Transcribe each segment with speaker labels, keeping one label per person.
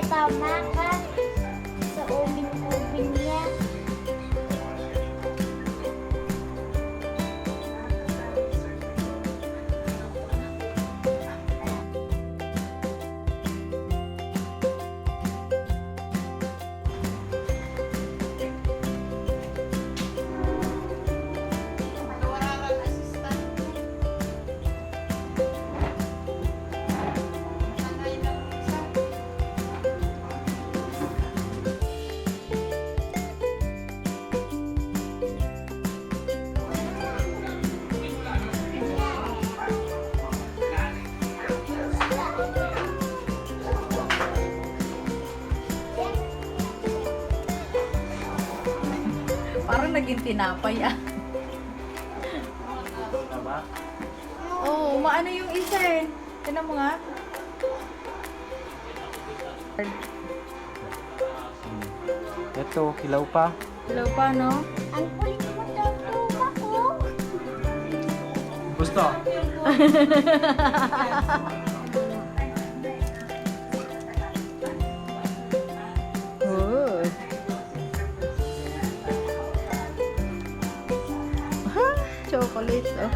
Speaker 1: Tama ka sa oven niya.
Speaker 2: Parang naging tinapay ah. Oo, maano yung isa eh. Tignan mo nga.
Speaker 3: Ito, hilaw pa.
Speaker 2: Hello pa, no?
Speaker 1: Ang kulit mo daw tuba ko.
Speaker 3: Gusto?
Speaker 2: Oh. Chocolate, oh.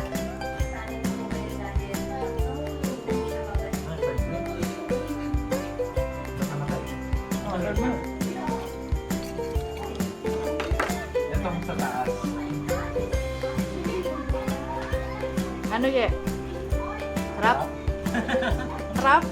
Speaker 3: Itong sa taas.
Speaker 2: Ano ye? Rap? Rap?